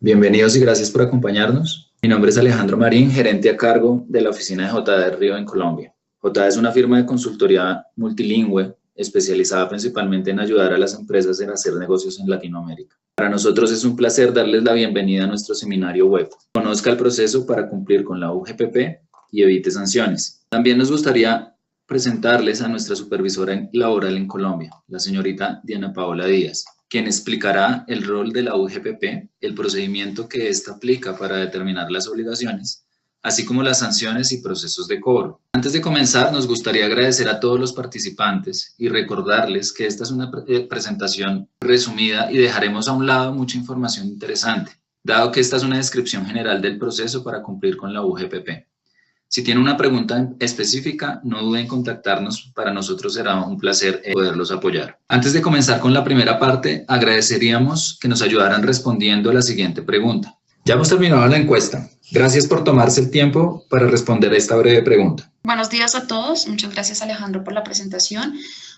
Bienvenidos y gracias por acompañarnos. Mi nombre es Alejandro Marín, gerente a cargo de la oficina de JD Río en Colombia. JD es una firma de consultoría multilingüe especializada principalmente en ayudar a las empresas en hacer negocios en Latinoamérica. Para nosotros es un placer darles la bienvenida a nuestro seminario web. Conozca el proceso para cumplir con la UGPP y evite sanciones. También nos gustaría presentarles a nuestra supervisora laboral en Colombia, la señorita Diana Paola Díaz, quien explicará el rol de la UGPP, el procedimiento que ésta aplica para determinar las obligaciones, así como las sanciones y procesos de cobro. Antes de comenzar, nos gustaría agradecer a todos los participantes y recordarles que esta es una presentación resumida y dejaremos a un lado mucha información interesante, dado que esta es una descripción general del proceso para cumplir con la UGPP. Si tiene una pregunta específica, no duden en contactarnos. Para nosotros será un placer poderlos apoyar. Antes de comenzar con la primera parte, agradeceríamos que nos ayudaran respondiendo a la siguiente pregunta. Ya hemos terminado la encuesta. Gracias por tomarse el tiempo para responder a esta breve pregunta. Buenos días a todos. Muchas gracias, Alejandro, por la presentación.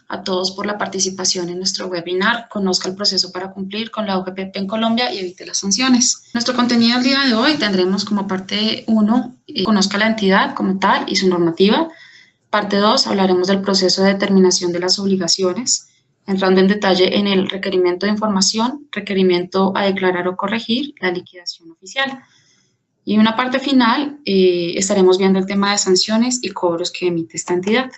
A todos por la participación en nuestro webinar. Conozca el proceso para cumplir con la UGPP en Colombia y evite las sanciones. Nuestro contenido el día de hoy tendremos como parte 1, conozca la entidad como tal y su normativa. Parte 2, hablaremos del proceso de determinación de las obligaciones, entrando en detalle en el requerimiento de información, requerimiento a declarar o corregir, la liquidación oficial. Y en una parte final estaremos viendo el tema de sanciones y cobros que emite esta entidad.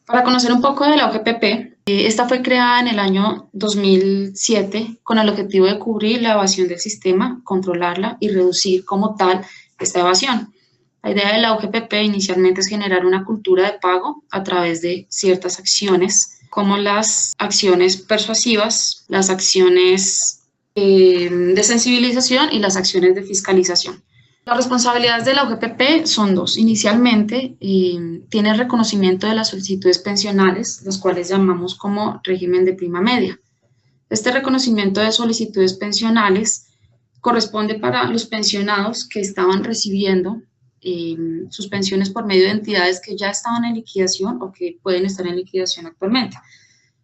Para conocer un poco de la UGPP, esta fue creada en el año 2007 con el objetivo de cubrir la evasión del sistema, controlarla y reducir como tal esta evasión. La idea de la UGPP inicialmente es generar una cultura de pago a través de ciertas acciones, como las acciones persuasivas, las acciones de sensibilización y las acciones de fiscalización. Las responsabilidades de la UGPP son 2. Inicialmente, tiene el reconocimiento de las solicitudes pensionales, las cuales llamamos como régimen de prima media. Este reconocimiento de solicitudes pensionales corresponde para los pensionados que estaban recibiendo sus pensiones por medio de entidades que ya estaban en liquidación o que pueden estar en liquidación actualmente.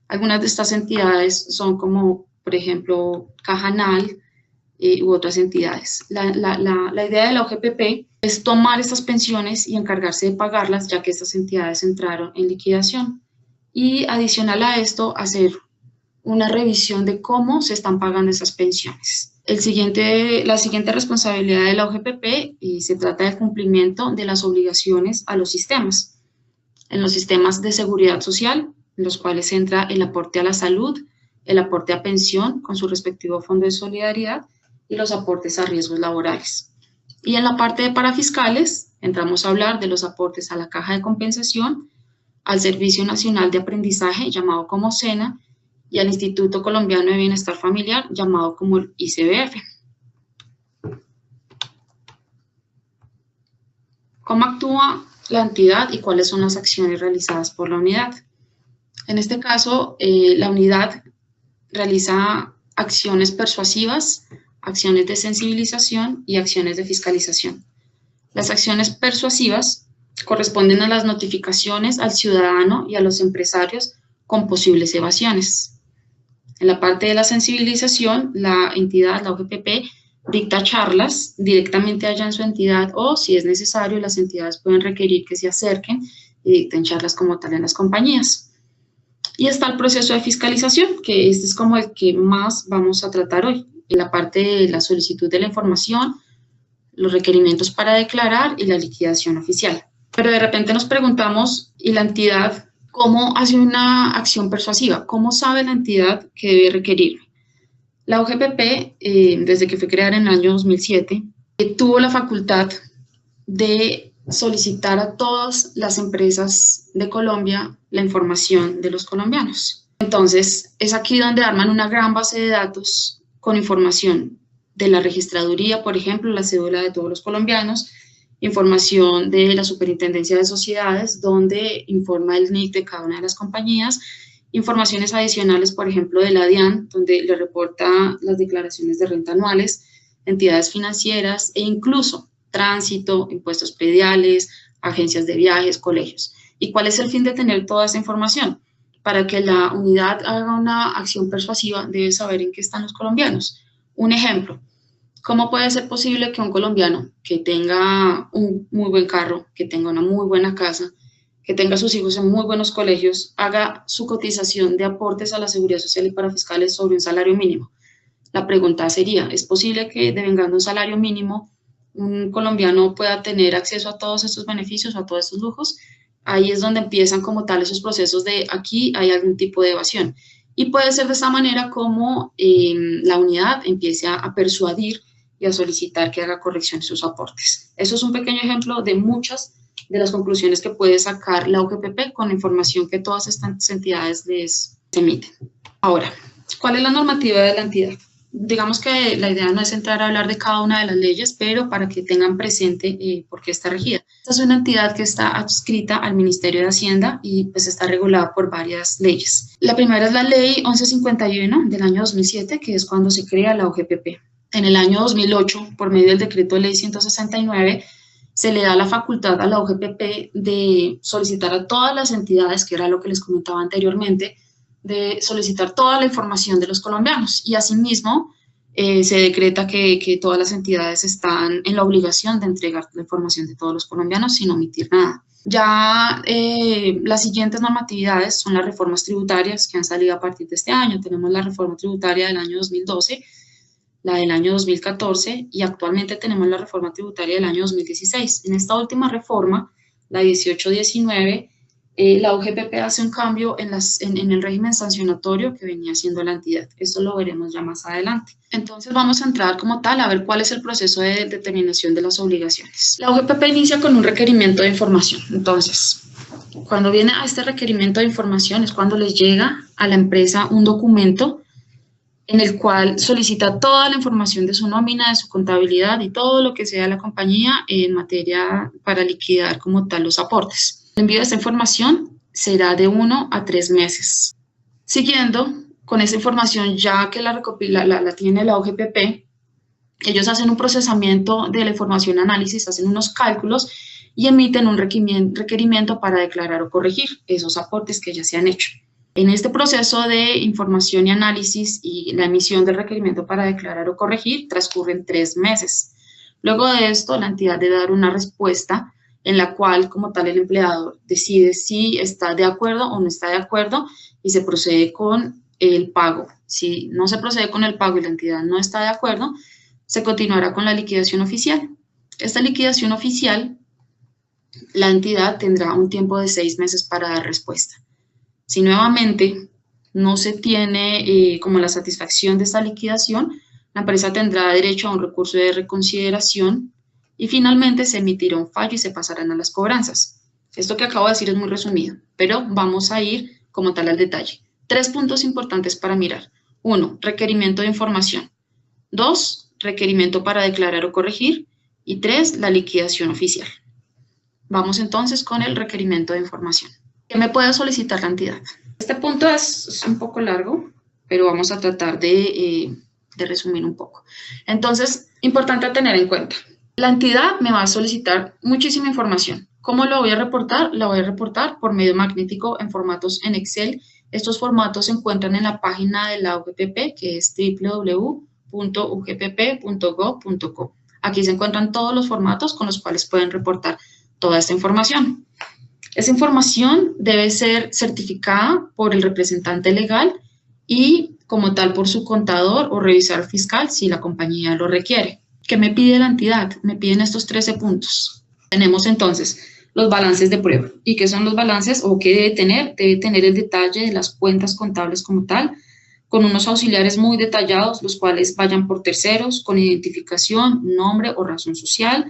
Algunas de estas entidades son como, por ejemplo, Cajanal, u otras entidades. La idea de la UGPP es tomar estas pensiones y encargarse de pagarlas, ya que estas entidades entraron en liquidación. Y adicional a esto, hacer una revisión de cómo se están pagando esas pensiones. La siguiente responsabilidad de la UGPP se trata del cumplimiento de las obligaciones a los sistemas. En los sistemas de seguridad social, en los cuales entra el aporte a la salud, el aporte a pensión con su respectivo fondo de solidaridad, y los aportes a riesgos laborales. Y en la parte de parafiscales, entramos a hablar de los aportes a la Caja de Compensación, al Servicio Nacional de Aprendizaje, llamado como SENA, y al Instituto Colombiano de Bienestar Familiar, llamado como el ICBF. ¿Cómo actúa la entidad y cuáles son las acciones realizadas por la unidad? En este caso, la unidad realiza acciones persuasivas, acciones de sensibilización y acciones de fiscalización. Las acciones persuasivas corresponden a las notificaciones al ciudadano y a los empresarios con posibles evasiones. En la parte de la sensibilización, la entidad, la UGPP, dicta charlas directamente allá en su entidad o, si es necesario, las entidades pueden requerir que se acerquen y dicten charlas como tal en las compañías. Y está el proceso de fiscalización, que este es como el que más vamos a tratar hoy. En la parte de la solicitud de la información, los requerimientos para declarar y la liquidación oficial. Pero de repente nos preguntamos, ¿y la entidad cómo hace una acción persuasiva? ¿Cómo sabe la entidad que debe requerir? La UGPP, desde que fue creada en el año 2007, tuvo la facultad de solicitar a todas las empresas de Colombia la información de los colombianos. Entonces, es aquí donde arman una gran base de datos con información de la registraduría, por ejemplo, la cédula de todos los colombianos, información de la Superintendencia de Sociedades, donde informa el NIC de cada una de las compañías, informaciones adicionales, por ejemplo, de la DIAN, donde le reporta las declaraciones de renta anuales, entidades financieras e incluso tránsito, impuestos prediales, agencias de viajes, colegios. ¿Y cuál es el fin de tener toda esa información? Para que la unidad haga una acción persuasiva, debe saber en qué están los colombianos. Un ejemplo, ¿Cómo puede ser posible que un colombiano que tenga un muy buen carro, que tenga una muy buena casa, que tenga a sus hijos en muy buenos colegios, haga su cotización de aportes a la Seguridad Social y Parafiscales sobre un salario mínimo? La pregunta sería, ¿es posible que devengando un salario mínimo un colombiano pueda tener acceso a todos estos beneficios, a todos estos lujos? Ahí es donde empiezan como tal esos procesos de aquí hay algún tipo de evasión. Y puede ser de esta manera como la unidad empiece a persuadir y a solicitar que haga corrección en sus aportes. Eso es un pequeño ejemplo de muchas de las conclusiones que puede sacar la UGPP con la información que todas estas entidades les emiten. Ahora, ¿cuál es la normativa de la entidad? Digamos que la idea no es entrar a hablar de cada una de las leyes, pero para que tengan presente por qué está regida. Esta es una entidad que está adscrita al Ministerio de Hacienda y pues está regulada por varias leyes. La primera es la Ley 1151 del año 2007, que es cuando se crea la UGPP. En el año 2008, por medio del Decreto Ley 169, se le da la facultad a la UGPP de solicitar a todas las entidades, que era lo que les comentaba anteriormente, de solicitar toda la información de los colombianos y asimismo se decreta que todas las entidades están en la obligación de entregar la información de todos los colombianos sin omitir nada. Ya las siguientes normatividades son las reformas tributarias que han salido a partir de este año. Tenemos la reforma tributaria del año 2012, la del año 2014 y actualmente tenemos la reforma tributaria del año 2016. En esta última reforma, la 1819, la UGPP hace un cambio en el régimen sancionatorio que venía haciendo la entidad. Esto lo veremos ya más adelante. Entonces vamos a entrar como tal a ver cuál es el proceso de determinación de las obligaciones. La UGPP inicia con un requerimiento de información. Entonces, cuando viene a este requerimiento de información es cuando les llega a la empresa un documento en el cual solicita toda la información de su nómina, de su contabilidad y todo lo que sea la compañía en materia para liquidar como tal los aportes. El envío de esta información será de 1 a 3 meses. Siguiendo con esa información, ya que la tiene la UGPP, ellos hacen un procesamiento de la información, análisis, hacen unos cálculos y emiten un requerimiento para declarar o corregir esos aportes que ya se han hecho. En este proceso de información y análisis y la emisión del requerimiento para declarar o corregir transcurren 3 meses. Luego de esto, la entidad debe dar una respuesta en la cual, como tal, el empleador decide si está de acuerdo o no está de acuerdo y se procede con el pago. Si no se procede con el pago y la entidad no está de acuerdo, se continuará con la liquidación oficial. Esta liquidación oficial, la entidad tendrá un tiempo de 6 meses para dar respuesta. Si nuevamente no se tiene como la satisfacción de esta liquidación, la empresa tendrá derecho a un recurso de reconsideración y finalmente se emitirá un fallo y se pasarán a las cobranzas. Esto que acabo de decir es muy resumido, pero vamos a ir como tal al detalle. 3 puntos importantes para mirar. 1, requerimiento de información. 2, requerimiento para declarar o corregir. Y 3, la liquidación oficial. Vamos entonces con el requerimiento de información. ¿Qué me puede solicitar la entidad? Este punto es un poco largo, pero vamos a tratar de resumir un poco. Entonces, importante tener en cuenta. La entidad me va a solicitar muchísima información. ¿Cómo lo voy a reportar? La voy a reportar por medio magnético en formatos en Excel. Estos formatos se encuentran en la página de la UGPP, que es www.ugpp.gov.co. Aquí se encuentran todos los formatos con los cuales pueden reportar toda esta información. Esa información debe ser certificada por el representante legal y como tal por su contador o revisor fiscal si la compañía lo requiere. ¿Qué me pide la entidad? Me piden estos 13 puntos. Tenemos entonces los balances de prueba. ¿Y qué son los balances o qué debe tener? Debe tener el detalle de las cuentas contables como tal, con unos auxiliares muy detallados, los cuales vayan por terceros, con identificación, nombre o razón social.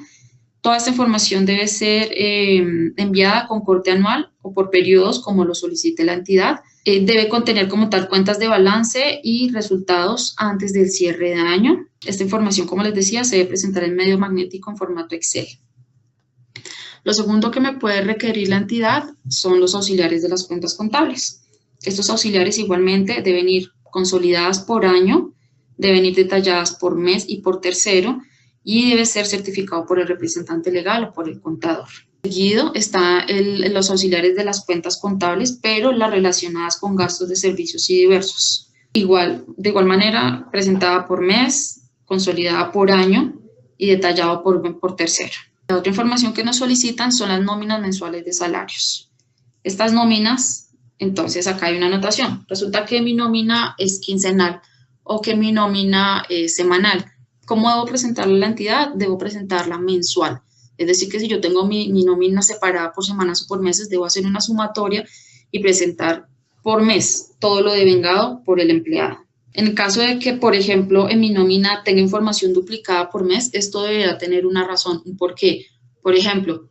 Toda esta información debe ser enviada con corte anual o por periodos como lo solicite la entidad. Debe contener como tal cuentas de balance y resultados antes del cierre de año. Esta información, como les decía, se debe presentar en medio magnético en formato Excel. Lo segundo que me puede requerir la entidad son los auxiliares de las cuentas contables. Estos auxiliares igualmente deben ir consolidadas por año, deben ir detalladas por mes y por tercero, y debe ser certificado por el representante legal o por el contador. Seguido están los auxiliares de las cuentas contables, pero las relacionadas con gastos de servicios y diversos. De igual manera, presentada por mes, consolidada por año y detallado por tercero. La otra información que nos solicitan son las nóminas mensuales de salarios. Estas nóminas, entonces acá hay una anotación. Resulta que mi nómina es quincenal o que mi nómina es semanal. ¿Cómo debo presentarla a la entidad? Debo presentarla mensual. Es decir, que si yo tengo mi nómina separada por semanas o por meses, debo hacer una sumatoria y presentar por mes todo lo devengado por el empleado. En el caso de que, por ejemplo, en mi nómina tenga información duplicada por mes, esto deberá tener una razón, un porqué. Por ejemplo,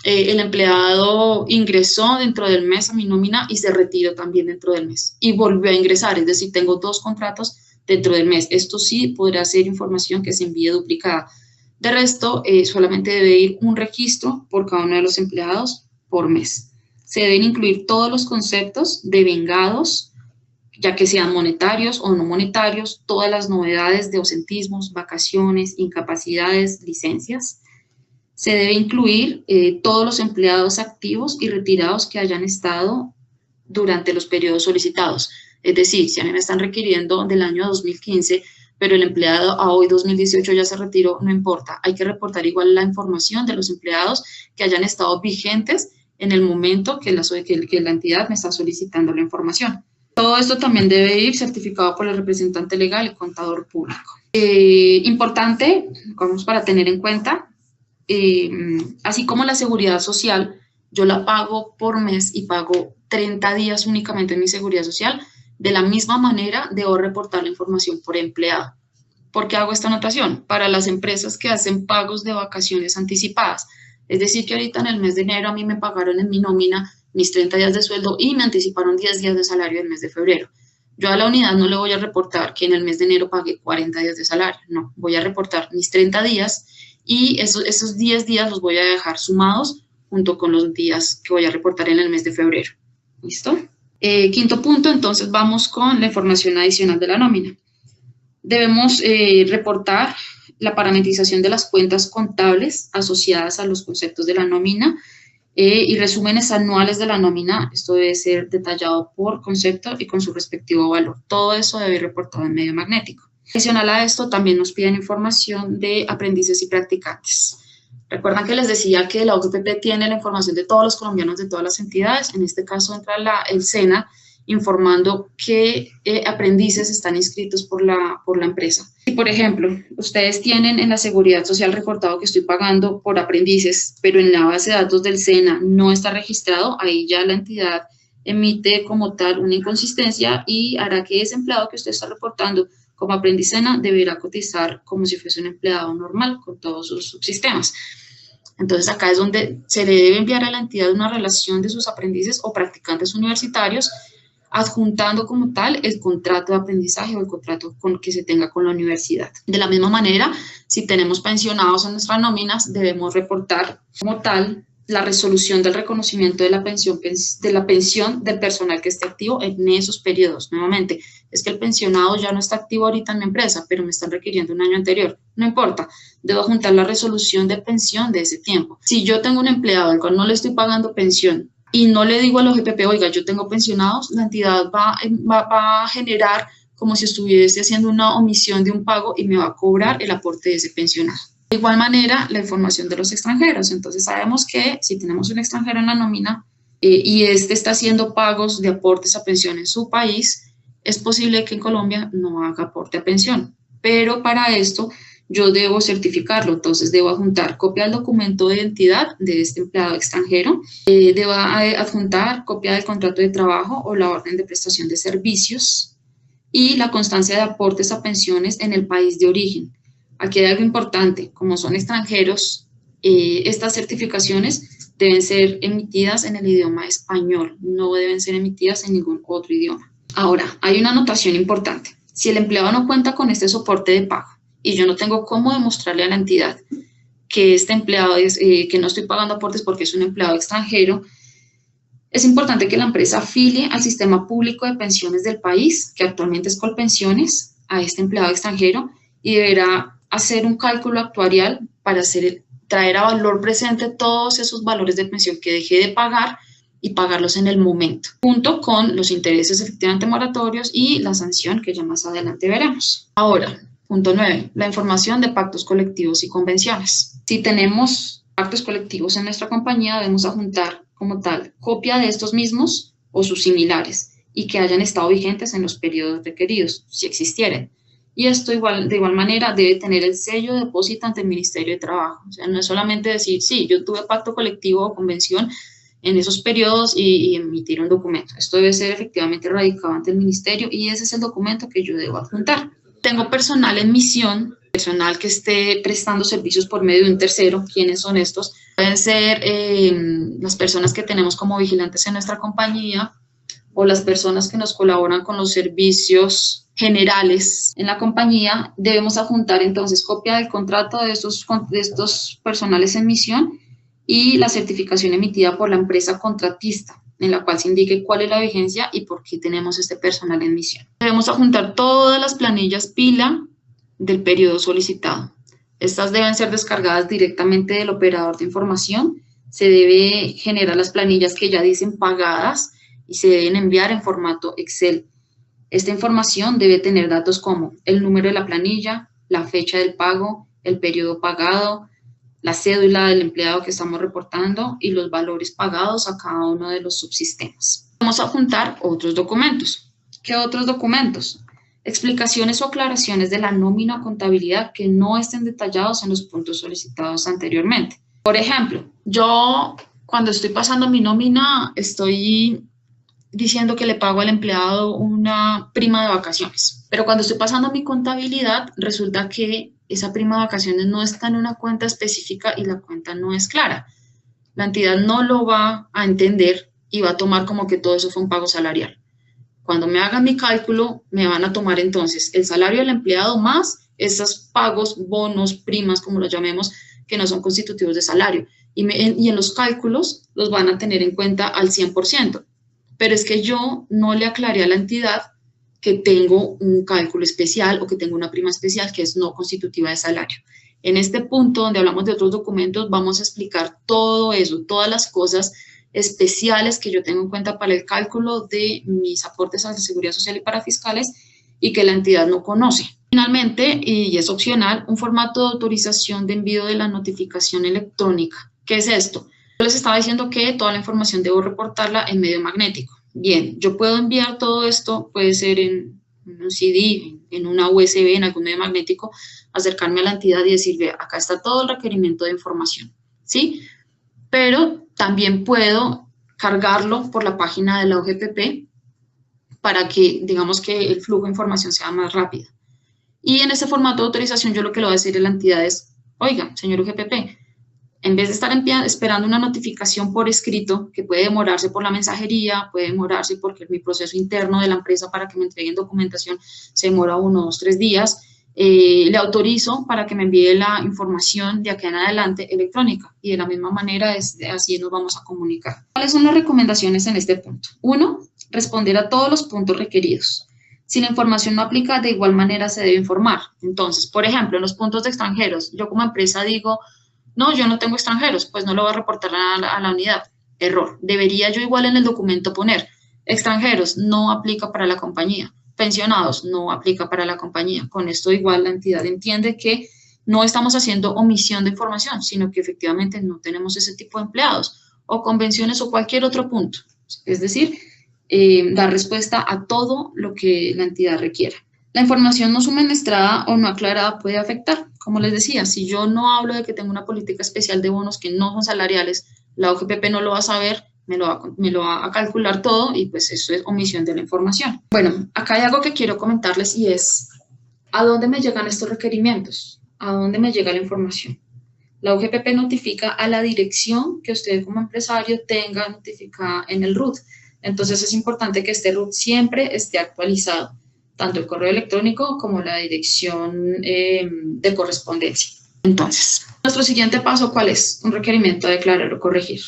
el empleado ingresó dentro del mes a mi nómina y se retiró también dentro del mes y volvió a ingresar, es decir, tengo 2 contratos dentro del mes. Esto sí podrá ser información que se envíe duplicada. De resto, solamente debe ir un registro por cada uno de los empleados por mes. Se deben incluir todos los conceptos devengados, ya que sean monetarios o no monetarios, todas las novedades de ausentismos, vacaciones, incapacidades, licencias. Se debe incluir todos los empleados activos y retirados que hayan estado durante los periodos solicitados. Es decir, si a mí me están requiriendo del año 2015, pero el empleado a hoy 2018 ya se retiró, no importa. Hay que reportar igual la información de los empleados que hayan estado vigentes en el momento que la entidad me está solicitando la información. Todo esto también debe ir certificado por el representante legal y contador público. Importante, vamos para tener en cuenta, así como la seguridad social, yo la pago por mes y pago 30 días únicamente en mi seguridad social, de la misma manera debo reportar la información por empleado. ¿Por qué hago esta anotación? Para las empresas que hacen pagos de vacaciones anticipadas. Es decir, que ahorita en el mes de enero a mí me pagaron en mi nómina mis 30 días de sueldo y me anticiparon 10 días de salario del mes de febrero. Yo a la unidad no le voy a reportar que en el mes de enero pagué 40 días de salario, no, voy a reportar mis 30 días y esos 10 días los voy a dejar sumados junto con los días que voy a reportar en el mes de febrero. ¿Listo? Quinto punto, entonces vamos con la información adicional de la nómina. Debemos reportar la parametrización de las cuentas contables asociadas a los conceptos de la nómina y resúmenes anuales de la nómina. Esto debe ser detallado por concepto y con su respectivo valor. Todo eso debe ir reportado en medio magnético. Adicional a esto, también nos piden información de aprendices y practicantes. Recuerdan que les decía que la OGPP tiene la información de todos los colombianos de todas las entidades. En este caso entra el SENA informando qué aprendices están inscritos por la empresa. Si, por ejemplo, ustedes tienen en la Seguridad Social reportado que estoy pagando por aprendices, pero en la base de datos del SENA no está registrado, ahí ya la entidad emite como tal una inconsistencia y hará que ese empleado que usted está reportando como aprendiz SENA deberá cotizar como si fuese un empleado normal con todos sus subsistemas. Entonces acá es donde se le debe enviar a la entidad una relación de sus aprendices o practicantes universitarios, adjuntando como tal el contrato de aprendizaje o el contrato que se tenga con la universidad. De la misma manera, si tenemos pensionados en nuestras nóminas, debemos reportar como tal la resolución del reconocimiento de la pensión del personal que esté activo en esos periodos. Nuevamente, es que el pensionado ya no está activo ahorita en mi empresa, pero me están requiriendo un año anterior. No importa, debo juntar la resolución de pensión de ese tiempo. Si yo tengo un empleado al cual no le estoy pagando pensión y no le digo al OGPP, oiga, yo tengo pensionados, la entidad va a generar como si estuviese haciendo una omisión de un pago y me va a cobrar el aporte de ese pensionado. De igual manera, la información de los extranjeros. Entonces, sabemos que si tenemos un extranjero en la nómina y este está haciendo pagos de aportes a pensión en su país, es posible que en Colombia no haga aporte a pensión. Pero para esto, yo debo certificarlo. Entonces, debo adjuntar copia del documento de identidad de este empleado extranjero. Debo adjuntar copia del contrato de trabajo o la orden de prestación de servicios y la constancia de aportes a pensiones en el país de origen. Aquí hay algo importante, como son extranjeros, estas certificaciones deben ser emitidas en el idioma español, no deben ser emitidas en ningún otro idioma. Ahora, hay una anotación importante. Si el empleado no cuenta con este soporte de pago y yo no tengo cómo demostrarle a la entidad que este empleado que no estoy pagando aportes porque es un empleado extranjero, es importante que la empresa afilie al sistema público de pensiones del país, que actualmente es Colpensiones, a este empleado extranjero y deberá hacer un cálculo actuarial para traer a valor presente todos esos valores de pensión que dejé de pagar y pagarlos en el momento, junto con los intereses efectivamente moratorios y la sanción que ya más adelante veremos. Ahora, Punto 9. La información de pactos colectivos y convenciones. Si tenemos pactos colectivos en nuestra compañía, debemos adjuntar como tal copia de estos mismos o sus similares y que hayan estado vigentes en los periodos requeridos, si existieren. Y esto de igual manera debe tener el sello de depósito ante el Ministerio de Trabajo. O sea, no es solamente decir, sí, yo tuve pacto colectivo o convención en esos periodos y emitir un documento. Esto debe ser efectivamente radicado ante el Ministerio y ese es el documento que yo debo adjuntar. Tengo personal en misión, personal que esté prestando servicios por medio de un tercero. ¿Quiénes son estos? Pueden ser las personas que tenemos como vigilantes en nuestra compañía o las personas que nos colaboran con los servicios generales en la compañía. Debemos adjuntar entonces copia del contrato de estos personales en misión y la certificación emitida por la empresa contratista, en la cual se indique cuál es la vigencia y por qué tenemos este personal en misión. Debemos adjuntar todas las planillas pila del periodo solicitado. Estas deben ser descargadas directamente del operador de información. Se debe generar las planillas que ya dicen pagadas y se deben enviar en formato Excel. Esta información debe tener datos como el número de la planilla, la fecha del pago, el periodo pagado, la cédula del empleado que estamos reportando y los valores pagados a cada uno de los subsistemas. Vamos a adjuntar otros documentos. ¿Qué otros documentos? Explicaciones o aclaraciones de la nómina o contabilidad que no estén detallados en los puntos solicitados anteriormente. Por ejemplo, yo cuando estoy pasando mi nómina estoy diciendo que le pago al empleado una prima de vacaciones, pero cuando estoy pasando mi contabilidad resulta que esa prima de vacaciones no está en una cuenta específica y la cuenta no es clara. La entidad no lo va a entender y va a tomar como que todo eso fue un pago salarial. Cuando me hagan mi cálculo, me van a tomar entonces el salario del empleado más esos pagos, bonos, primas, como los llamemos, que no son constitutivos de salario. Y en los cálculos los van a tener en cuenta al 100%. Pero es que yo no le aclaré a la entidad que tengo un cálculo especial o que tengo una prima especial que es no constitutiva de salario. En este punto, donde hablamos de otros documentos, vamos a explicar todo eso, todas las cosas especiales que yo tengo en cuenta para el cálculo de mis aportes a la Seguridad Social y para fiscales y que la entidad no conoce. Finalmente, y es opcional, un formato de autorización de envío de la notificación electrónica. ¿Qué es esto? Yo les estaba diciendo que toda la información debo reportarla en medio magnético. Bien, yo puedo enviar todo esto, puede ser en un CD, en una USB, en algún medio magnético, acercarme a la entidad y decirle, acá está todo el requerimiento de información, ¿sí? Pero también puedo cargarlo por la página de la OGPP para que, digamos que el flujo de información sea más rápido. Y en ese formato de autorización yo lo que le voy a decir a la entidad es, oiga, señor OGPP, en vez de estar esperando una notificación por escrito, que puede demorarse por la mensajería, puede demorarse porque mi proceso interno de la empresa para que me entreguen documentación se demora 1, 2, 3 días, le autorizo para que me envíe la información de aquí en adelante electrónica y de la misma manera así nos vamos a comunicar. ¿Cuáles son las recomendaciones en este punto? 1, responder a todos los puntos requeridos. Si la información no aplica, de igual manera se debe informar. Entonces, por ejemplo, en los puntos de extranjeros, yo como empresa digo, no, yo no tengo extranjeros, pues no lo voy a reportar a la unidad. Error. Debería yo igual en el documento poner, extranjeros no aplica para la compañía, pensionados no aplica para la compañía. Con esto igual la entidad entiende que no estamos haciendo omisión de información, sino que efectivamente no tenemos ese tipo de empleados o convenciones o cualquier otro punto. Es decir, dar respuesta a todo lo que la entidad requiera. La información no suministrada o no aclarada puede afectar. Como les decía, si yo no hablo de que tengo una política especial de bonos que no son salariales, la OGPP no lo va a saber, me lo va a calcular todo y pues eso es omisión de la información. Bueno, acá hay algo que quiero comentarles y es, ¿a dónde me llegan estos requerimientos? ¿A dónde me llega la información? La OGPP notifica a la dirección que usted como empresario tenga notificada en el RUT. Entonces es importante que este RUT siempre esté actualizado, tanto el correo electrónico como la dirección de correspondencia. Entonces, nuestro siguiente paso, ¿cuál es? Un requerimiento a declarar o corregir.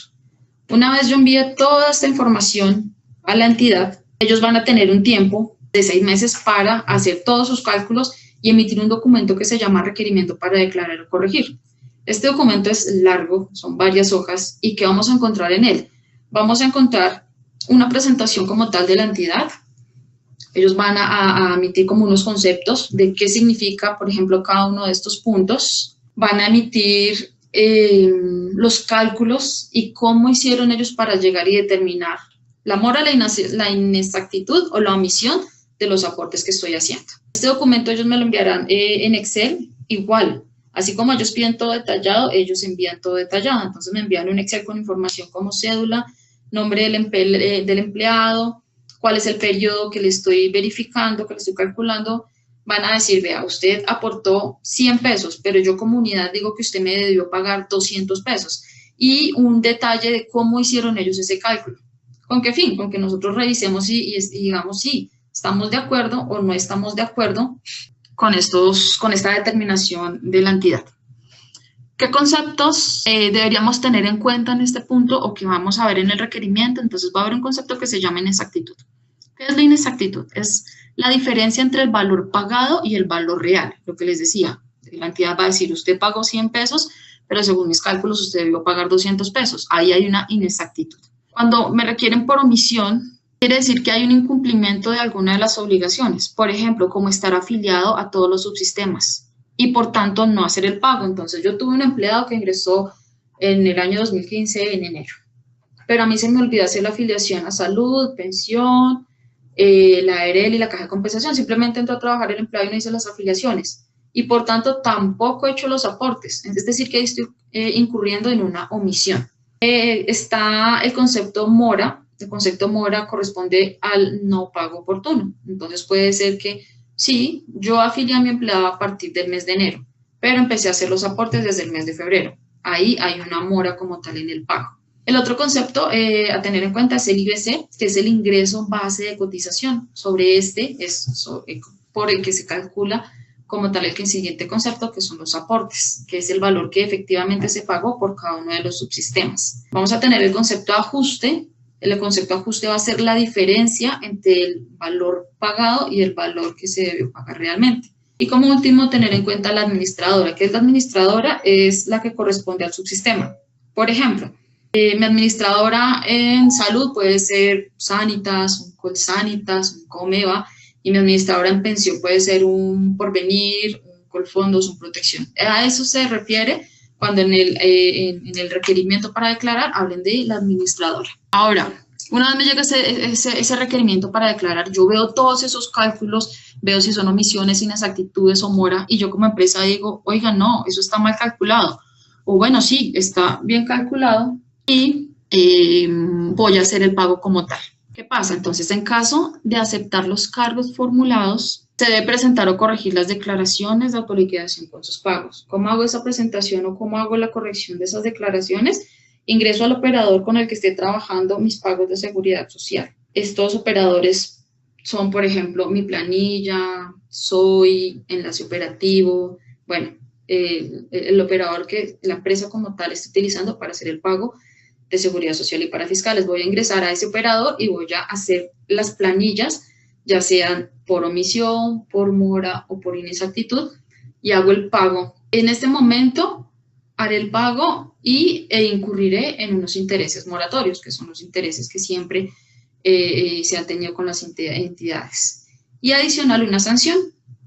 Una vez yo envíe toda esta información a la entidad, ellos van a tener un tiempo de 6 meses para hacer todos sus cálculos y emitir un documento que se llama requerimiento para declarar o corregir. Este documento es largo, son varias hojas, ¿y qué vamos a encontrar en él? Vamos a encontrar una presentación como tal de la entidad, Ellos van a emitir como unos conceptos de qué significa, por ejemplo, cada uno de estos puntos. Van a emitir los cálculos y cómo hicieron ellos para llegar y determinar la mora, la inexactitud o la omisión de los aportes que estoy haciendo. Este documento ellos me lo enviarán en Excel igual. Así como ellos piden todo detallado, ellos envían todo detallado. Entonces me envían un Excel con información como cédula, nombre del empleado, cuál es el periodo que le estoy verificando, que le estoy calculando. Van a decir, vea, usted aportó 100 pesos, pero yo como unidad digo que usted me debió pagar 200 pesos. Y un detalle de cómo hicieron ellos ese cálculo. ¿Con qué fin? Con que nosotros revisemos y digamos si estamos de acuerdo o no estamos de acuerdo con esta determinación de la entidad. ¿Qué conceptos deberíamos tener en cuenta en este punto o que vamos a ver en el requerimiento? Entonces va a haber un concepto que se llama inexactitud. ¿Qué es la inexactitud? Es la diferencia entre el valor pagado y el valor real, lo que les decía. La entidad va a decir, usted pagó 100 pesos, pero según mis cálculos usted debió pagar 200 pesos. Ahí hay una inexactitud. Cuando me requieren por omisión, quiere decir que hay un incumplimiento de alguna de las obligaciones. Por ejemplo, como estar afiliado a todos los subsistemas y por tanto no hacer el pago. Entonces yo tuve un empleado que ingresó en el año 2015 en enero, pero a mí se me olvidó hacer la afiliación a salud, pensión, la ARL y la caja de compensación. Simplemente entró a trabajar el empleado y no hizo las afiliaciones y por tanto tampoco he hecho los aportes. Es decir, que estoy incurriendo en una omisión. Está el concepto mora. El concepto mora corresponde al no pago oportuno. Entonces puede ser que sí, yo afilié a mi empleado a partir del mes de enero, pero empecé a hacer los aportes desde el mes de febrero. Ahí hay una mora como tal en el pago. El otro concepto a tener en cuenta es el IBC, que es el ingreso base de cotización. Sobre este es por el que se calcula como tal el siguiente concepto, que son los aportes, que es el valor que efectivamente se pagó por cada uno de los subsistemas. Vamos a tener el concepto de ajuste. El concepto de ajuste va a ser la diferencia entre el valor pagado y el valor que se debió pagar realmente. Y como último, tener en cuenta la administradora. ¿Qué es la administradora? Es la que corresponde al subsistema. Por ejemplo, mi administradora en salud puede ser Sanitas, un Colsanitas, un Comeva, y mi administradora en pensión puede ser un Porvenir, un Colfondos, un Protección. A eso se refiere cuando en el requerimiento para declarar hablen de la administradora. Ahora, una vez me llega ese requerimiento para declarar, yo veo todos esos cálculos, veo si son omisiones, inexactitudes o mora, y yo como empresa digo, oiga, no, eso está mal calculado. O bueno, sí, está bien calculado y voy a hacer el pago como tal. ¿Qué pasa? Entonces, en caso de aceptar los cargos formulados, se debe presentar o corregir las declaraciones de autoliquidación con sus pagos. ¿Cómo hago esa presentación o cómo hago la corrección de esas declaraciones? Ingreso al operador con el que esté trabajando mis pagos de seguridad social. Estos operadores son, por ejemplo, Mi Planilla, Soy, Enlace Operativo, bueno, el operador que la empresa como tal está utilizando para hacer el pago de seguridad social y para fiscales. Voy a ingresar a ese operador y voy a hacer las planillas, ya sean por omisión, por mora o por inexactitud, y hago el pago. En este momento haré el pago e incurriré en unos intereses moratorios, que son los intereses que siempre se han tenido con las entidades. Y adicional una sanción.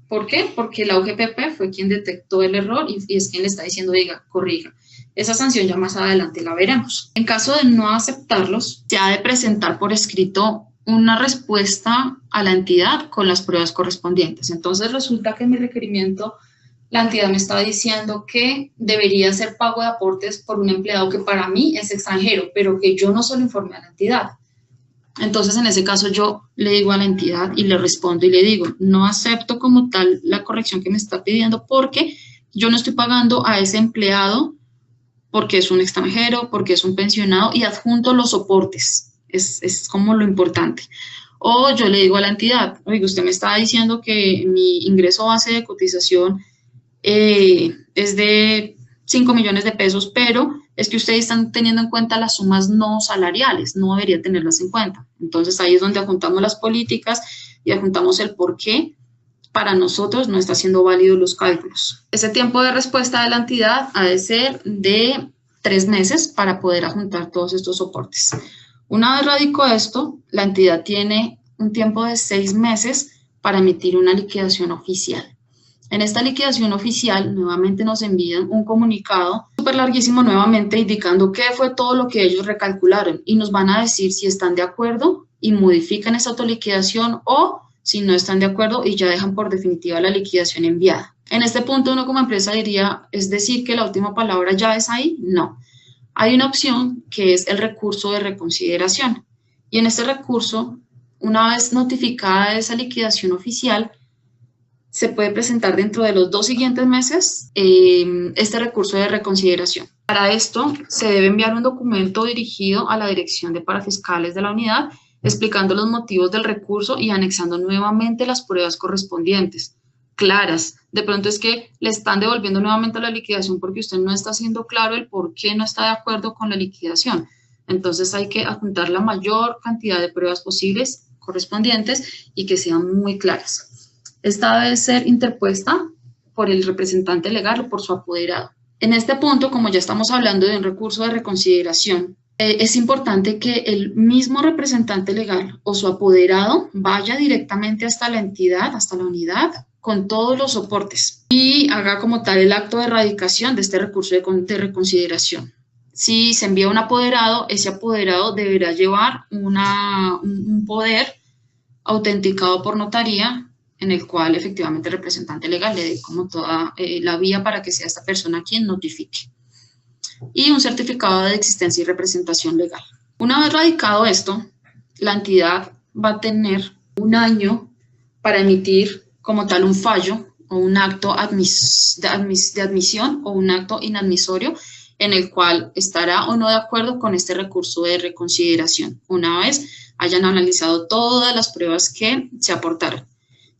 ¿Por qué? Porque la UGPP fue quien detectó el error y es quien le está diciendo, diga, corrija. Esa sanción ya más adelante la veremos. En caso de no aceptarlos, se ha de presentar por escrito una respuesta a la entidad con las pruebas correspondientes. Entonces resulta que en mi requerimiento la entidad me estaba diciendo que debería hacer pago de aportes por un empleado que para mí es extranjero, pero que yo no se lo informé a la entidad. Entonces, en ese caso, yo le digo a la entidad y le respondo y le digo, no acepto como tal la corrección que me está pidiendo porque yo no estoy pagando a ese empleado porque es un extranjero, porque es un pensionado y adjunto los soportes. Es como lo importante. O yo le digo a la entidad, oiga, usted me está diciendo que mi ingreso base de cotización es de 5 millones de pesos, pero es que ustedes están teniendo en cuenta las sumas no salariales, no debería tenerlas en cuenta. Entonces ahí es donde adjuntamos las políticas y adjuntamos el por qué para nosotros no está siendo válido los cálculos. Ese tiempo de respuesta de la entidad ha de ser de 3 meses para poder adjuntar todos estos soportes. Una vez radicó esto, la entidad tiene un tiempo de 6 meses para emitir una liquidación oficial. En esta liquidación oficial, nuevamente nos envían un comunicado súper larguísimo nuevamente indicando qué fue todo lo que ellos recalcularon y nos van a decir si están de acuerdo y modifican esa autoliquidación o si no están de acuerdo y ya dejan por definitiva la liquidación enviada. En este punto uno como empresa diría, ¿es decir que la última palabra ya es ahí? No. Hay una opción que es el recurso de reconsideración y en este recurso, una vez notificada esa liquidación oficial, se puede presentar dentro de los 2 siguientes meses este recurso de reconsideración. Para esto se debe enviar un documento dirigido a la Dirección de Parafiscales de la unidad explicando los motivos del recurso y anexando nuevamente las pruebas correspondientes, claras. De pronto es que le están devolviendo nuevamente la liquidación porque usted no está haciendo claro el por qué no está de acuerdo con la liquidación. Entonces hay que adjuntar la mayor cantidad de pruebas posibles correspondientes y que sean muy claras. Esta debe ser interpuesta por el representante legal o por su apoderado. En este punto, como ya estamos hablando de un recurso de reconsideración, es importante que el mismo representante legal o su apoderado vaya directamente hasta la entidad, hasta la unidad, con todos los soportes y haga como tal el acto de erradicación de este recurso de reconsideración. Si se envía un apoderado, ese apoderado deberá llevar un poder autenticado por notaría en el cual efectivamente el representante legal le dé como toda la vía para que sea esta persona quien notifique. Y un certificado de existencia y representación legal. Una vez radicado esto, la entidad va a tener 1 año para emitir como tal un fallo o un acto de admisión o un acto inadmisorio en el cual estará o no de acuerdo con este recurso de reconsideración, una vez hayan analizado todas las pruebas que se aportaron.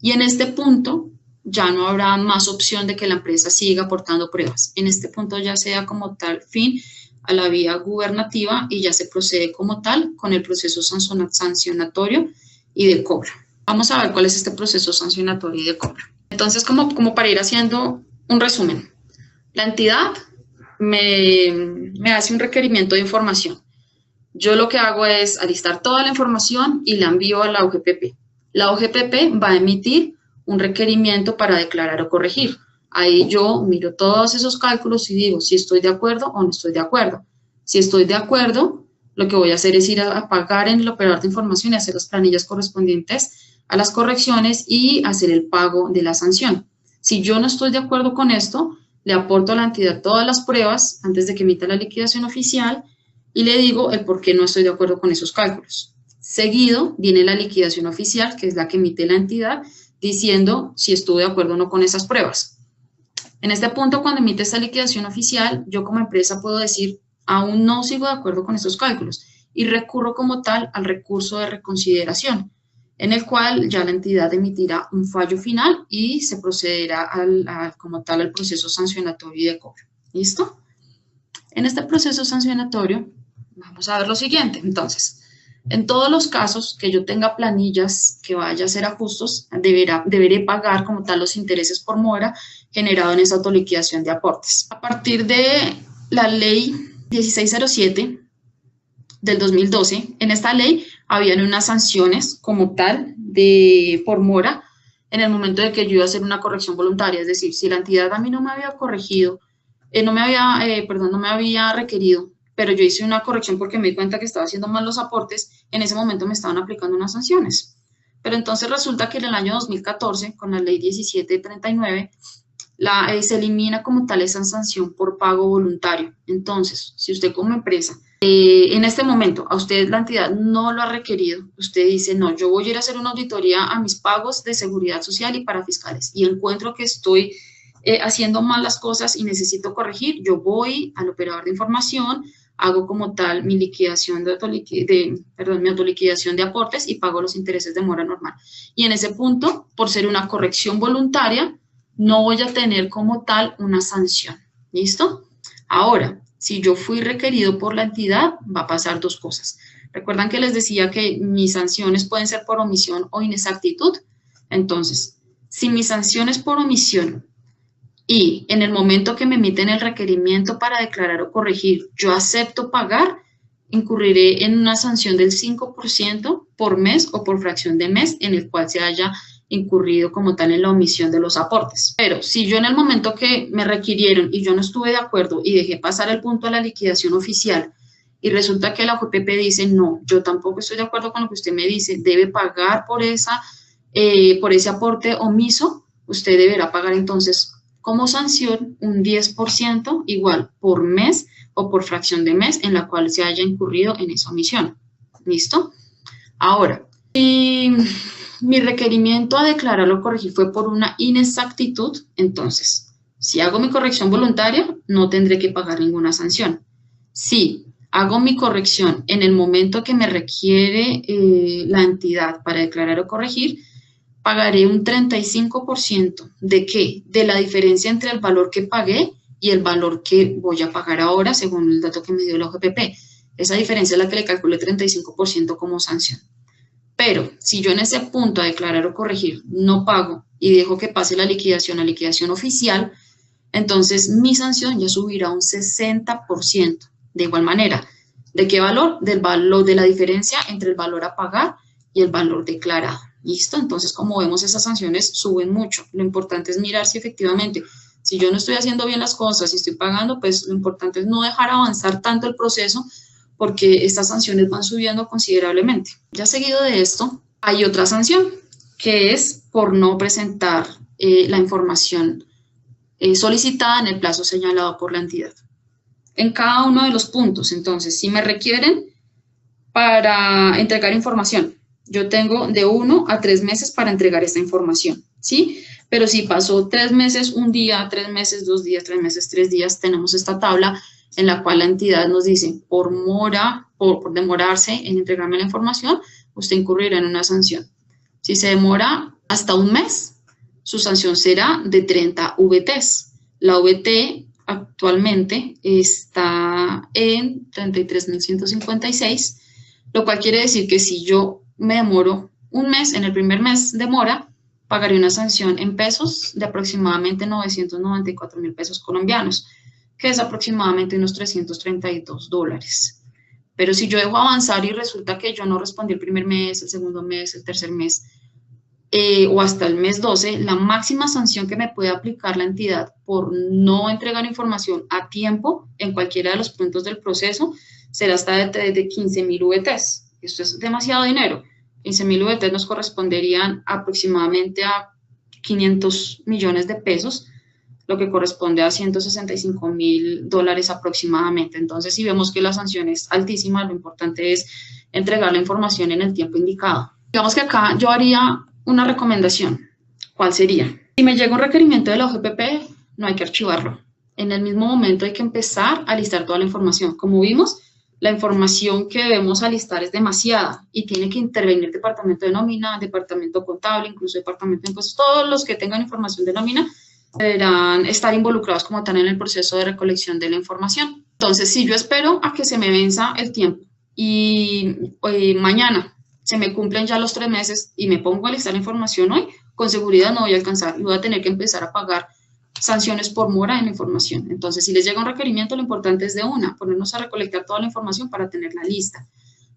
Y en este punto ya no habrá más opción de que la empresa siga aportando pruebas. En este punto ya se da como tal fin a la vía gubernativa y ya se procede como tal con el proceso sancionatorio y de cobro. Vamos a ver cuál es este proceso sancionatorio y de cobro. Entonces, como para ir haciendo un resumen, la entidad me hace un requerimiento de información. Yo lo que hago es alistar toda la información y la envío a la OGPP. La OGPP va a emitir un requerimiento para declarar o corregir. Ahí yo miro todos esos cálculos y digo si estoy de acuerdo o no estoy de acuerdo. Si estoy de acuerdo, lo que voy a hacer es ir a pagar en el operador de información y hacer las planillas correspondientes a las correcciones y hacer el pago de la sanción. Si yo no estoy de acuerdo con esto, le aporto a la entidad todas las pruebas antes de que emita la liquidación oficial y le digo el por qué no estoy de acuerdo con esos cálculos. Seguido viene la liquidación oficial, que es la que emite la entidad, diciendo si estuve de acuerdo o no con esas pruebas. En este punto, cuando emite esta liquidación oficial, yo como empresa puedo decir, aún no sigo de acuerdo con estos cálculos y recurro como tal al recurso de reconsideración, en el cual ya la entidad emitirá un fallo final y se procederá como tal al proceso sancionatorio y de cobro. ¿Listo? En este proceso sancionatorio vamos a ver lo siguiente. Entonces, en todos los casos que yo tenga planillas que vaya a hacer ajustes, deberé pagar como tal los intereses por mora generado en esa autoliquidación de aportes. A partir de la ley 1607 del 2012, en esta ley habían unas sanciones como tal por mora en el momento de que yo iba a hacer una corrección voluntaria, es decir, si la entidad a mí no me había corregido, no me había requerido, pero yo hice una corrección porque me di cuenta que estaba haciendo mal los aportes, en ese momento me estaban aplicando unas sanciones. Pero entonces resulta que en el año 2014, con la ley 1739, se elimina como tal esa sanción por pago voluntario. Entonces, si usted como empresa, en este momento, a usted la entidad no lo ha requerido, usted dice, no, yo voy a ir a hacer una auditoría a mis pagos de seguridad social y parafiscales y encuentro que estoy haciendo mal las cosas y necesito corregir, yo voy al operador de información, hago como tal mi liquidación mi autoliquidación de aportes y pago los intereses de mora normal. Y en ese punto, por ser una corrección voluntaria, no voy a tener como tal una sanción. ¿Listo? Ahora, si yo fui requerido por la entidad, va a pasar 2 cosas. ¿Recuerdan que les decía que mis sanciones pueden ser por omisión o inexactitud? Entonces, si mi sanción es por omisión y en el momento que me emiten el requerimiento para declarar o corregir, yo acepto pagar, incurriré en una sanción del 5% por mes o por fracción de mes en el cual se haya incurrido como tal en la omisión de los aportes. Pero si yo en el momento que me requirieron y yo no estuve de acuerdo y dejé pasar el punto a la liquidación oficial y resulta que la OGPP dice, no, yo tampoco estoy de acuerdo con lo que usted me dice, debe pagar por ese aporte omiso, usted deberá pagar entonces como sanción un 10% igual por mes o por fracción de mes en la cual se haya incurrido en esa omisión. ¿Listo? Ahora, si mi requerimiento a declarar o corregir fue por una inexactitud, entonces, si hago mi corrección voluntaria, no tendré que pagar ninguna sanción. Si hago mi corrección en el momento que me requiere la entidad para declarar o corregir, pagaré un 35%. ¿De qué? De la diferencia entre el valor que pagué y el valor que voy a pagar ahora, según el dato que me dio la OGPP. Esa diferencia es la que le calculé 35% como sanción. Pero si yo en ese punto a declarar o corregir no pago y dejo que pase la liquidación a liquidación oficial, entonces mi sanción ya subirá un 60%. De igual manera, ¿de qué valor? Del valor de la diferencia entre el valor a pagar y el valor declarado. ¿Listo? Entonces, como vemos, esas sanciones suben mucho. Lo importante es mirar si efectivamente, si yo no estoy haciendo bien las cosas y estoy pagando, pues lo importante es no dejar avanzar tanto el proceso porque estas sanciones van subiendo considerablemente. Ya seguido de esto, hay otra sanción, que es por no presentar la información solicitada en el plazo señalado por la entidad. En cada uno de los puntos, entonces, si me requieren para entregar información, yo tengo de 1 a 3 meses para entregar esta información, ¿sí? Pero si pasó 3 meses, 1 día, 3 meses, 2 días, 3 meses, 3 días, tenemos esta tabla en la cual la entidad nos dice, por demorarse en entregarme la información, usted incurrirá en una sanción. Si se demora hasta 1 mes, su sanción será de 30 VTs. La VT actualmente está en 33.156, lo cual quiere decir que si yo me demoro 1 mes, en el primer mes de mora, pagaré una sanción en pesos de aproximadamente 994.000 pesos colombianos, que es aproximadamente unos $332. Pero si yo dejo avanzar y resulta que yo no respondí el primer mes, el segundo mes, el tercer mes, o hasta el mes 12, la máxima sanción que me puede aplicar la entidad por no entregar información a tiempo en cualquiera de los puntos del proceso será hasta de 15.000 VTs. Esto es demasiado dinero. 15.000 VTs nos corresponderían aproximadamente a 500 millones de pesos, lo que corresponde a $165.000 aproximadamente. Entonces, si vemos que la sanción es altísima, lo importante es entregar la información en el tiempo indicado. Digamos que acá yo haría una recomendación. ¿Cuál sería? Si me llega un requerimiento de la OGPP, no hay que archivarlo. En el mismo momento hay que empezar a listar toda la información. Como vimos, la información que debemos alistar es demasiada y tiene que intervenir el departamento de nómina, departamento contable, incluso departamento de impuestos. Todos los que tengan información de nómina deberán estar involucrados como tal en el proceso de recolección de la información. Entonces, si yo espero a que se me venza el tiempo y mañana se me cumplen ya los 3 meses y me pongo a listar la información hoy, con seguridad no voy a alcanzar y voy a tener que empezar a pagar sanciones por mora en la información. Entonces, si les llega un requerimiento, lo importante es de una, ponernos a recolectar toda la información para tenerla lista.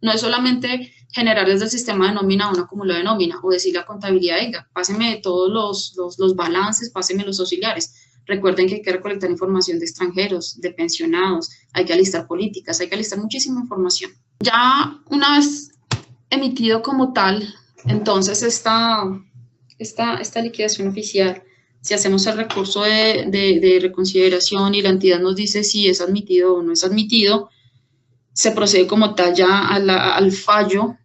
No es solamente generar desde el sistema de nómina un acumulado de nómina o decirle a contabilidad, venga, páseme todos los balances, páseme los auxiliares. Recuerden que hay que recolectar información de extranjeros, de pensionados, hay que alistar políticas, hay que alistar muchísima información. Ya una vez emitido como tal, entonces esta liquidación oficial, si hacemos el recurso de reconsideración y la entidad nos dice si es admitido o no es admitido, se procede como tal ya al fallo,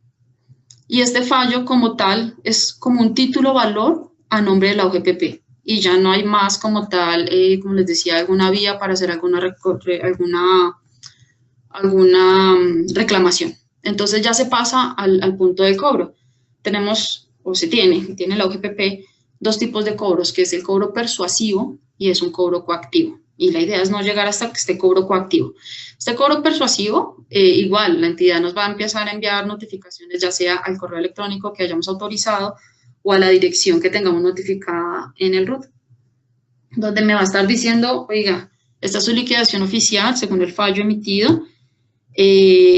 y este fallo como tal es como un título valor a nombre de la OGPP, y ya no hay más como tal, como les decía, alguna vía para hacer alguna reclamación. Entonces ya se pasa al punto de cobro. Tenemos, o tiene la OGPP, 2 tipos de cobros, que es el cobro persuasivo y es un cobro coactivo. Y la idea es no llegar hasta que esté cobro coactivo. Este cobro persuasivo, igual, la entidad nos va a empezar a enviar notificaciones, ya sea al correo electrónico que hayamos autorizado o a la dirección que tengamos notificada en el RUT, donde me va a estar diciendo, oiga, esta es su liquidación oficial según el fallo emitido,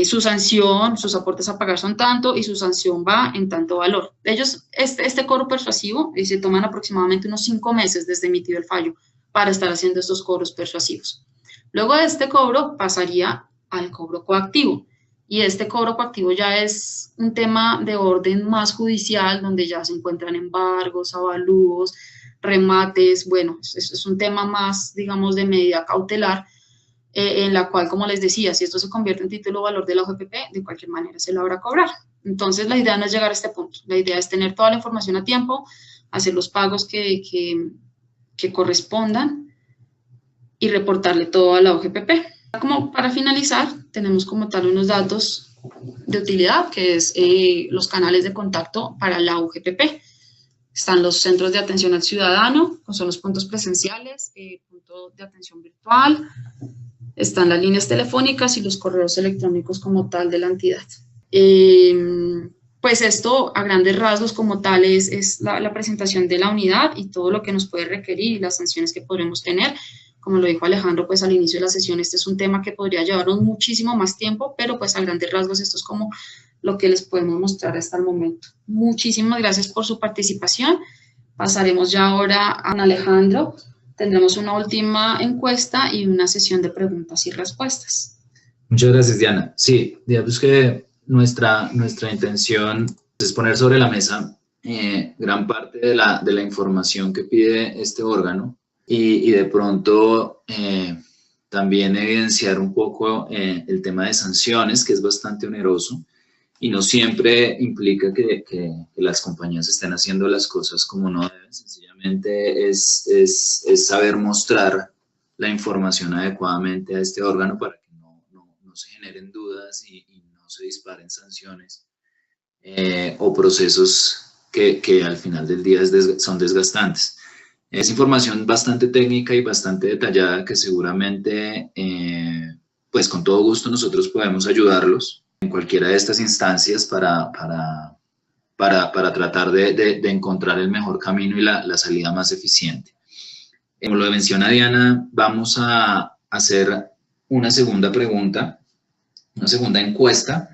Su sanción, sus aportes a pagar son tanto y su sanción va en tanto valor. Ellos, este cobro persuasivo, se toman aproximadamente unos 5 meses desde emitido el fallo para estar haciendo estos cobros persuasivos. Luego de este cobro pasaría al cobro coactivo. Y este cobro coactivo ya es un tema de orden más judicial, donde ya se encuentran embargos, avalúos, remates. Bueno, es un tema más, digamos, de medida cautelar, en la cual, como les decía, si esto se convierte en título o valor de la OGPP, de cualquier manera se lo habrá cobrar. Entonces, la idea no es llegar a este punto. La idea es tener toda la información a tiempo, hacer los pagos que correspondan y reportarle todo a la OGPP. Como para finalizar, tenemos como tal unos datos de utilidad, que es los canales de contacto para la OGPP. Están los centros de atención al ciudadano, que son los puntos presenciales, punto de atención virtual, están las líneas telefónicas y los correos electrónicos como tal de la entidad. Pues esto, a grandes rasgos, como tal, es la presentación de la unidad y todo lo que nos puede requerir y las sanciones que podremos tener. Como lo dijo Alejandro, pues al inicio de la sesión, este es un tema que podría llevarnos muchísimo más tiempo, pero pues a grandes rasgos esto es como lo que les podemos mostrar hasta el momento. Muchísimas gracias por su participación. Pasaremos ya ahora a Alejandro. Tendremos una última encuesta y una sesión de preguntas y respuestas. Muchas gracias, Diana. Sí, digamos que nuestra intención es poner sobre la mesa gran parte de la información que pide este órgano y de pronto también evidenciar un poco el tema de sanciones, que es bastante oneroso y no siempre implica que las compañías estén haciendo las cosas como no deben. Sencillamente es saber mostrar la información adecuadamente a este órgano para que no se generen dudas y no se disparen sanciones o procesos que al final del día son desgastantes. Es información bastante técnica y bastante detallada que seguramente, pues con todo gusto nosotros podemos ayudarlos en cualquiera de estas instancias para tratar de encontrar el mejor camino y la salida más eficiente. Como lo menciona Diana, vamos a hacer una segunda pregunta, una segunda encuesta,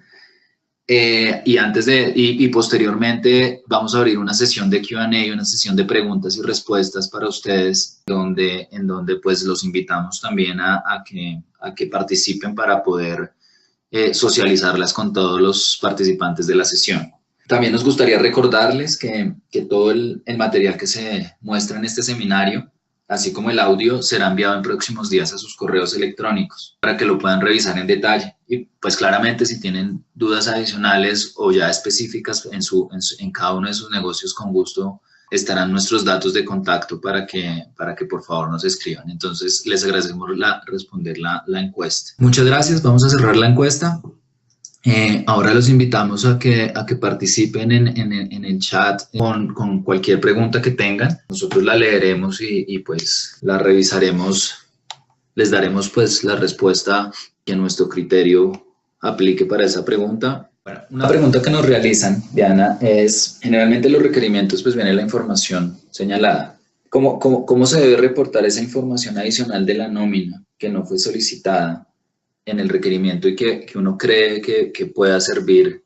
y posteriormente vamos a abrir una sesión de Q&A, una sesión de preguntas y respuestas para ustedes, en donde pues los invitamos también a que participen para poder socializarlas con todos los participantes de la sesión. También nos gustaría recordarles que todo el material que se muestra en este seminario, así como el audio, será enviado en próximos días a sus correos electrónicos para que lo puedan revisar en detalle. Y pues claramente si tienen dudas adicionales o ya específicas en cada uno de sus negocios, con gusto estarán nuestros datos de contacto para que por favor nos escriban. Entonces les agradecemos responder la encuesta. Muchas gracias, vamos a cerrar la encuesta. Ahora los invitamos a que participen en el chat con cualquier pregunta que tengan. Nosotros la leeremos y pues la revisaremos. Les daremos pues la respuesta que a nuestro criterio aplique para esa pregunta. Bueno, una pregunta que nos realizan, Diana, es generalmente los requerimientos pues viene la información señalada. ¿Cómo se debe reportar esa información adicional de la nómina que no fue solicitada en el requerimiento y que uno cree que pueda servir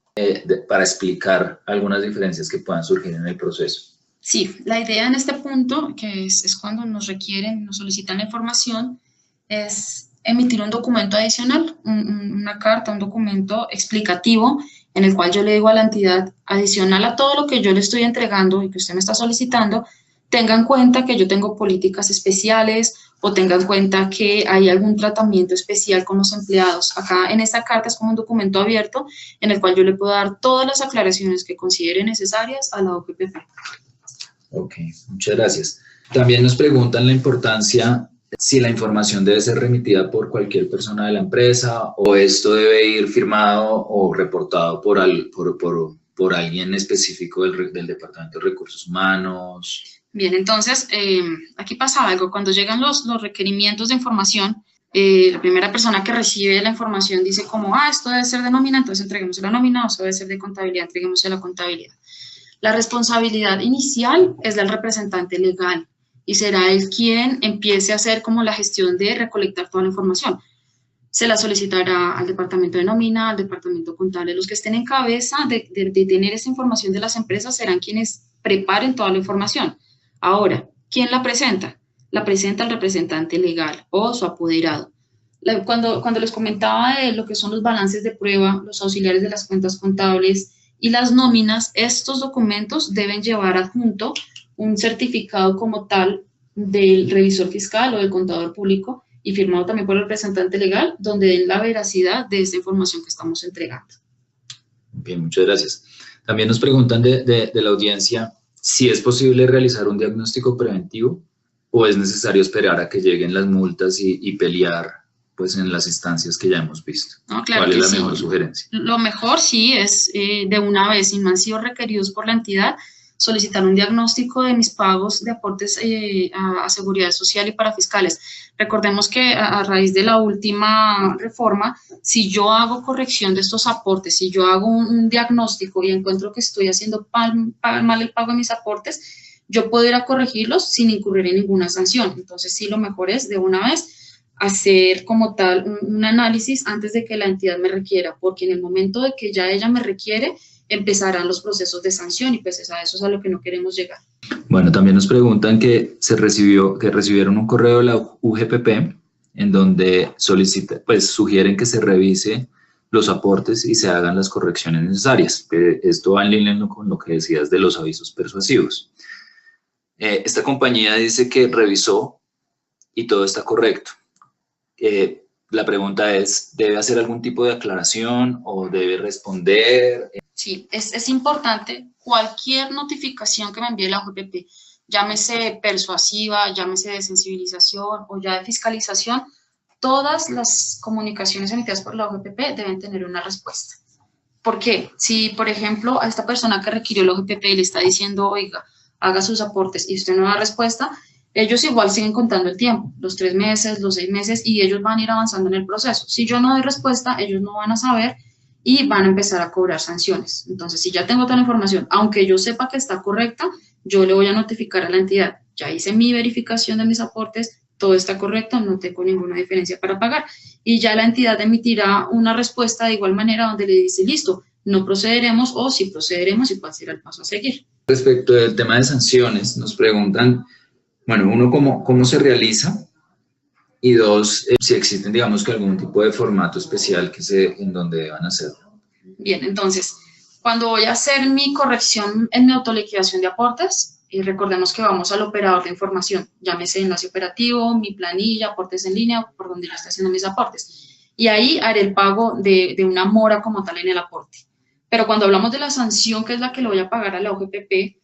para explicar algunas diferencias que puedan surgir en el proceso? Sí, la idea en este punto, que es cuando nos requieren, nos solicitan la información, es emitir un documento adicional, una carta, un documento explicativo en el cual yo le digo a la entidad, adicional a todo lo que yo le estoy entregando y que usted me está solicitando, tenga en cuenta que yo tengo políticas especiales o tenga en cuenta que hay algún tratamiento especial con los empleados. Acá en esta carta es como un documento abierto en el cual yo le puedo dar todas las aclaraciones que considere necesarias a la OGPP. Ok, muchas gracias. También nos preguntan la importancia si la información debe ser remitida por cualquier persona de la empresa o esto debe ir firmado o reportado por alguien específico del Departamento de Recursos Humanos. Bien, entonces, aquí pasa algo. Cuando llegan los requerimientos de información, la primera persona que recibe la información dice como, esto debe ser de nómina, entonces entreguemos la nómina, o esto debe ser de contabilidad, entreguemos la contabilidad. La responsabilidad inicial es del representante legal y será él quien empiece a hacer como la gestión de recolectar toda la información. se la solicitará al departamento de nómina, al departamento contable. Los que estén en cabeza de tener esa información de las empresas serán quienes preparen toda la información. Ahora, ¿quién la presenta? La presenta el representante legal o su apoderado. Cuando les comentaba de lo que son los balances de prueba, los auxiliares de las cuentas contables y las nóminas, estos documentos deben llevar adjunto un certificado como tal del revisor fiscal o del contador público y firmado también por el representante legal, donde den la veracidad de esta información que estamos entregando. Bien, muchas gracias. También nos preguntan de la audiencia si es posible realizar un diagnóstico preventivo o es necesario esperar a que lleguen las multas y pelear pues en las instancias que ya hemos visto. No, claro. ¿Cuál es la mejor sugerencia? Lo mejor sí es de una vez, si no han sido requeridos por la entidad, solicitar un diagnóstico de mis pagos de aportes a Seguridad Social y para fiscales. Recordemos que a raíz de la última reforma, si yo hago corrección de estos aportes, si yo hago un diagnóstico y encuentro que estoy haciendo mal el pago de mis aportes, yo puedo ir a corregirlos sin incurrir en ninguna sanción. Entonces, sí, lo mejor es de una vez hacer como tal un análisis antes de que la entidad me requiera, porque en el momento de que ya ella me requiere, empezarán los procesos de sanción y pues a eso es a lo que no queremos llegar. Bueno, también nos preguntan que recibieron un correo de la UGPP en donde sugieren que se revise los aportes y se hagan las correcciones necesarias. Esto va en línea con lo que decías de los avisos persuasivos. Esta compañía dice que revisó y todo está correcto. La pregunta es, ¿debe hacer algún tipo de aclaración o debe responder? Sí, es importante cualquier notificación que me envíe la UGPP, llámese persuasiva, llámese de sensibilización o ya de fiscalización, todas las comunicaciones emitidas por la UGPP deben tener una respuesta. ¿Por qué? Si, por ejemplo, a esta persona que requirió la UGPP le está diciendo, oiga, haga sus aportes y usted no da respuesta, ellos igual siguen contando el tiempo, los 3 meses, los 6 meses, y ellos van a ir avanzando en el proceso. Si yo no doy respuesta, ellos no van a saber y van a empezar a cobrar sanciones. Entonces, si ya tengo toda la información, aunque yo sepa que está correcta, yo le voy a notificar a la entidad. Ya hice mi verificación de mis aportes, todo está correcto, no tengo ninguna diferencia para pagar. Y ya la entidad emitirá una respuesta de igual manera donde le dice, listo, no procederemos o sí procederemos y cuál será el paso a seguir. Respecto del tema de sanciones, nos preguntan, bueno, uno, ¿cómo se realiza? Y 2, si existen, digamos, que algún tipo de formato especial en donde deban hacerlo. Bien, entonces, cuando voy a hacer mi corrección en mi autoliquidación de aportes, recordemos que vamos al operador de información, llámese enlace operativo, mi planilla, aportes en línea, por donde yo esté haciendo mis aportes. Y ahí haré el pago de una mora como tal en el aporte. Pero cuando hablamos de la sanción, que es la que le voy a pagar a la UGPP,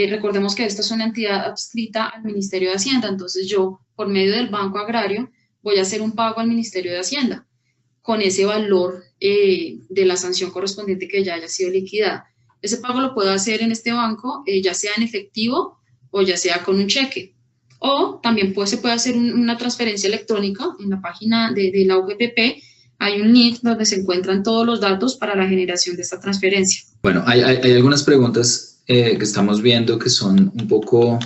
recordemos que esta es una entidad adscrita al Ministerio de Hacienda, entonces yo, por medio del Banco Agrario, voy a hacer un pago al Ministerio de Hacienda con ese valor de la sanción correspondiente que ya haya sido liquidada. Ese pago lo puedo hacer en este banco, ya sea en efectivo o ya sea con un cheque. O también se puede hacer una transferencia electrónica en la página de la UGPP. Hay un link donde se encuentran todos los datos para la generación de esta transferencia. Bueno, hay algunas preguntas que estamos viendo que son un poco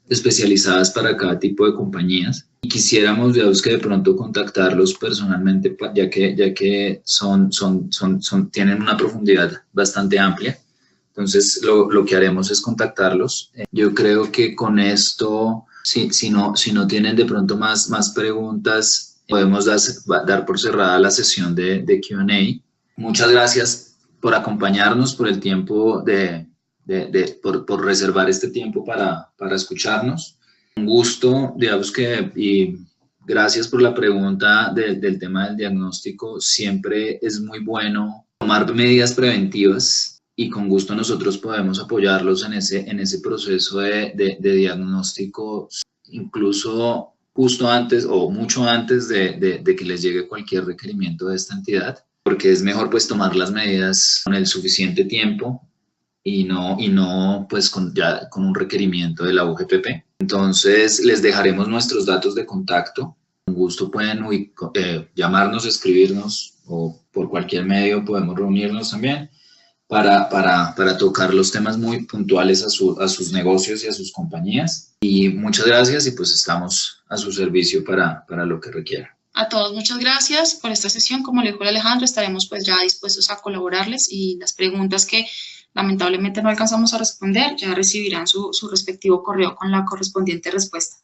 especializadas para cada tipo de compañías y quisiéramos que de pronto contactarlos personalmente ya que tienen una profundidad bastante amplia. Entonces lo que haremos es contactarlos. Yo creo que con esto, si no tienen de pronto más preguntas, podemos dar por cerrada la sesión de Q&A. Muchas gracias por acompañarnos, por el tiempo por reservar este tiempo para escucharnos. Un gusto, digamos y gracias por la pregunta del tema del diagnóstico. Siempre es muy bueno tomar medidas preventivas y con gusto nosotros podemos apoyarlos en ese proceso de diagnóstico, incluso justo antes o mucho antes de que les llegue cualquier requerimiento de esta entidad, porque es mejor pues tomar las medidas con el suficiente tiempo y no pues con un requerimiento de la UGPP. Entonces les dejaremos nuestros datos de contacto. Con gusto pueden llamarnos, escribirnos o por cualquier medio podemos reunirnos también para tocar los temas muy puntuales a sus negocios y a sus compañías. Y muchas gracias y pues estamos a su servicio para lo que requiera. A todos muchas gracias por esta sesión. Como le dijo Alejandro, estaremos pues ya dispuestos a colaborarles y las preguntas que lamentablemente no alcanzamos a responder ya recibirán su respectivo correo con la correspondiente respuesta.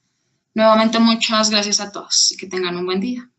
Nuevamente muchas gracias a todos y que tengan un buen día.